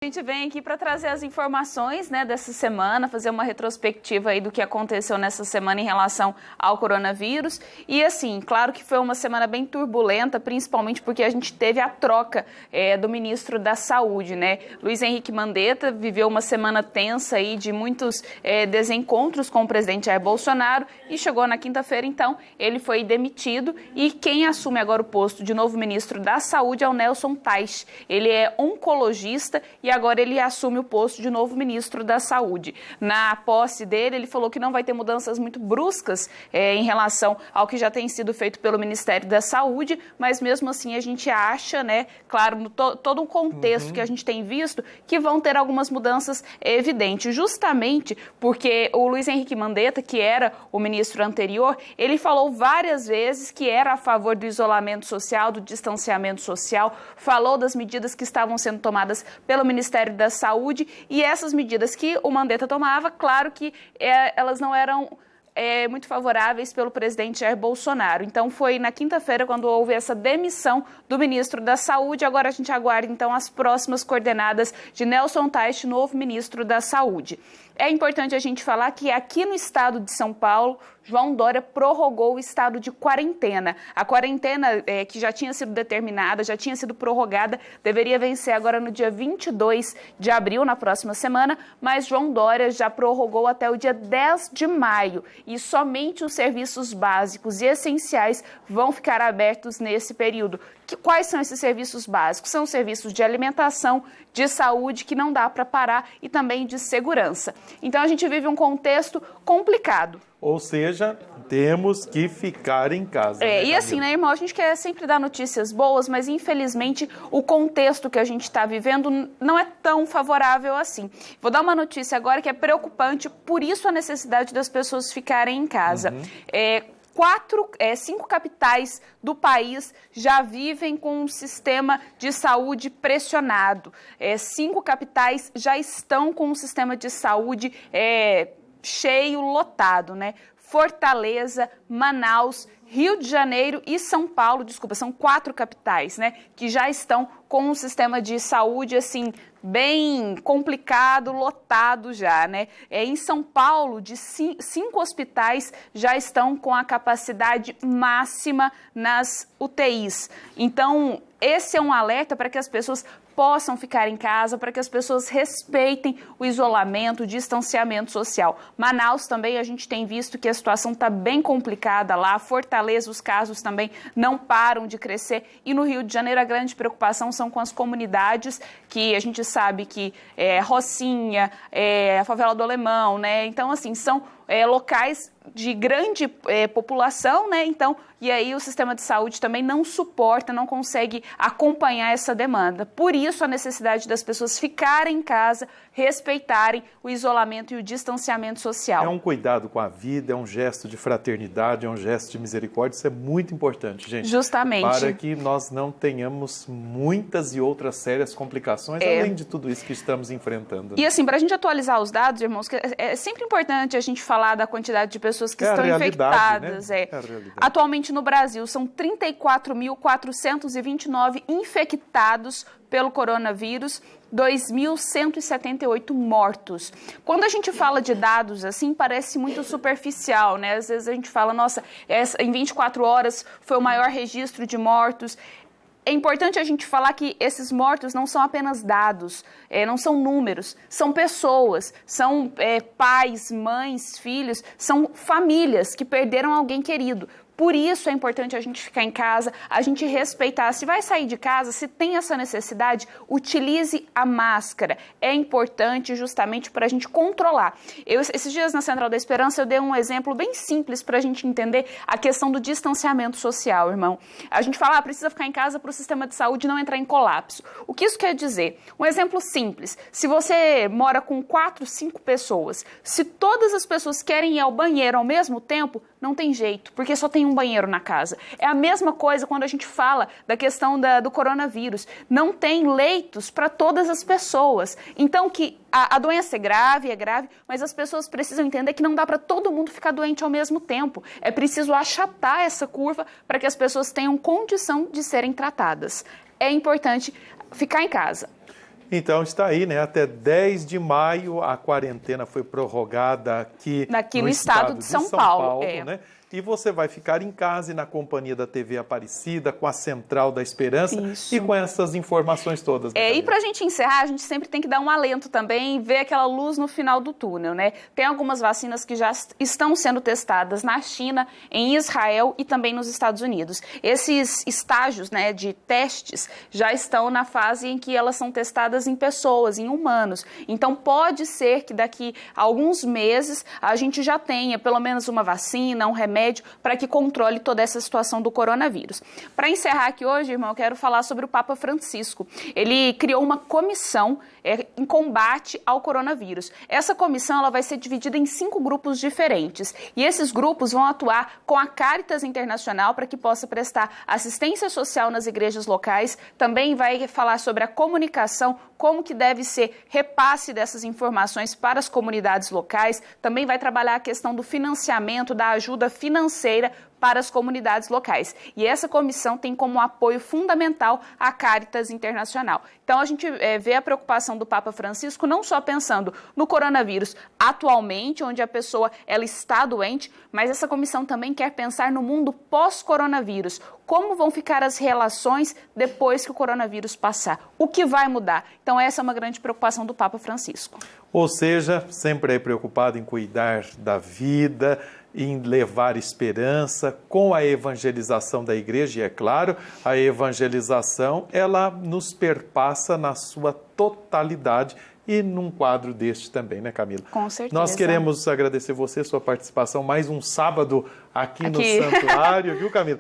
A gente vem aqui para trazer as informações, dessa semana, fazer uma retrospectiva aí do que aconteceu nessa semana em relação ao coronavírus. E assim, claro que foi uma semana bem turbulenta, principalmente porque a gente teve a troca do ministro da Saúde, Luiz Henrique Mandetta viveu uma semana tensa aí de muitos desencontros com o presidente Jair Bolsonaro e chegou na quinta-feira, então, ele foi demitido e quem assume agora o posto de novo ministro da Saúde é o Nelson Teich. Ele é oncologista e agora ele assume o posto de novo ministro da Saúde. Na posse dele, ele falou que não vai ter mudanças muito bruscas em relação ao que já tem sido feito pelo Ministério da Saúde, mas mesmo assim a gente acha, claro, no todo um contexto que a gente tem visto, que vão ter algumas mudanças evidentes, justamente porque o Luiz Henrique Mandetta, que era o ministro anterior, ele falou várias vezes que era a favor do isolamento social, do distanciamento social, falou das medidas que estavam sendo tomadas pelo Ministério da Saúde e essas medidas que o Mandetta tomava, claro que elas não eram muito favoráveis pelo presidente Jair Bolsonaro. Então foi na quinta-feira quando houve essa demissão do ministro da Saúde. Agora a gente aguarda então as próximas coordenadas de Nelson Teich, novo ministro da Saúde. É importante a gente falar que aqui no estado de São Paulo, João Dória prorrogou o estado de quarentena. A quarentena que já tinha sido determinada, já tinha sido prorrogada, deveria vencer agora no dia 22 de abril, na próxima semana, mas João Dória já prorrogou até o dia 10 de maio. E somente os serviços básicos e essenciais vão ficar abertos nesse período. Quais são esses serviços básicos? São serviços de alimentação, de saúde, que não dá para parar, e também de segurança. Então a gente vive um contexto complicado. Ou seja, temos que ficar em casa. E assim, irmão, a gente quer sempre dar notícias boas, mas infelizmente o contexto que a gente está vivendo não é tão favorável assim. Vou dar uma notícia agora que é preocupante, por isso a necessidade das pessoas ficarem em casa. 5 capitais do país já vivem com um sistema de saúde pressionado. 5 capitais já estão com um sistema de saúde cheio, lotado, Fortaleza, Manaus, Rio de Janeiro e São Paulo, são 4 capitais, que já estão com um sistema de saúde, assim, bem complicado, lotado já, Em São Paulo, de 5 hospitais já estão com a capacidade máxima nas UTIs. Então, esse é um alerta para que as pessoas possam ficar em casa, para que as pessoas respeitem o isolamento, o distanciamento social. Manaus também, a gente tem visto que a situação está bem complicada lá. Fortaleza, os casos também não param de crescer. E no Rio de Janeiro, a grande preocupação são com as comunidades, que a gente sabe que Rocinha, a favela do Alemão, Então, assim, são locais de grande população, Então, e aí o sistema de saúde também não suporta, não consegue acompanhar essa demanda. Por isso, a necessidade das pessoas ficarem em casa, respeitarem o isolamento e o distanciamento social. É um cuidado com a vida, é um gesto de fraternidade, é um gesto de misericórdia, isso é muito importante, gente. Justamente. Para que nós não tenhamos muitas e outras sérias complicações, além de tudo isso que estamos enfrentando. E assim, para a gente atualizar os dados, irmãos, é sempre importante a gente falar da quantidade de pessoas que estão infectadas. Atualmente no Brasil, são 34.429 infectados pelo coronavírus, 2.178 mortos. Quando a gente fala de dados assim, parece muito superficial, Às vezes a gente fala, nossa, em 24 horas foi o maior registro de mortos. É importante a gente falar que esses mortos não são apenas dados, não são números, são pessoas, são pais, mães, filhos, são famílias que perderam alguém querido. Por isso é importante a gente ficar em casa, a gente respeitar. Se vai sair de casa, se tem essa necessidade, utilize a máscara. É importante justamente para a gente controlar. Esses dias na Central da Esperança eu dei um exemplo bem simples para a gente entender a questão do distanciamento social, irmão. A gente fala, precisa ficar em casa para o sistema de saúde não entrar em colapso. O que isso quer dizer? Um exemplo simples. Se você mora com 4, 5 pessoas, se todas as pessoas querem ir ao banheiro ao mesmo tempo, não tem jeito, porque só tem um banheiro na casa. É a mesma coisa quando a gente fala da questão do coronavírus. Não tem leitos para todas as pessoas. Então, que a doença é grave, mas as pessoas precisam entender que não dá para todo mundo ficar doente ao mesmo tempo. É preciso achatar essa curva para que as pessoas tenham condição de serem tratadas. É importante ficar em casa. Então está aí, né? Até 10 de maio a quarentena foi prorrogada aqui no estado de São Paulo, né? E você vai ficar em casa e na companhia da TV Aparecida, com a Central da Esperança. Isso. E com essas informações todas. E para a gente encerrar, a gente sempre tem que dar um alento também, ver aquela luz no final do túnel, né? Tem algumas vacinas que já estão sendo testadas na China, em Israel e também nos Estados Unidos. Esses estágios, né, de testes já estão na fase em que elas são testadas em pessoas, em humanos. Então pode ser que daqui a alguns meses a gente já tenha pelo menos uma vacina, um remédio, para que controle toda essa situação do coronavírus. Para encerrar aqui hoje, irmão, eu quero falar sobre o Papa Francisco. Ele criou uma comissão em combate ao coronavírus. Essa comissão ela vai ser dividida em 5 grupos diferentes. E esses grupos vão atuar com a Caritas Internacional para que possa prestar assistência social nas igrejas locais. Também vai falar sobre a comunicação, como que deve ser repasse dessas informações para as comunidades locais. Também vai trabalhar a questão do financiamento, da ajuda financeira para as comunidades locais. E essa comissão tem como apoio fundamental a Caritas Internacional. Então a gente vê a preocupação do Papa Francisco não só pensando no coronavírus atualmente, onde a pessoa ela está doente, mas essa comissão também quer pensar no mundo pós-coronavírus. Como vão ficar as relações depois que o coronavírus passar? O que vai mudar? Então essa é uma grande preocupação do Papa Francisco. Ou seja, sempre é preocupado em cuidar da vida, em levar esperança com a evangelização da igreja. E é claro, a evangelização ela nos perpassa na sua totalidade e num quadro deste também, né, Camila? Com certeza. Nós queremos agradecer você, sua participação, mais um sábado aqui no Santuário, viu, Camila?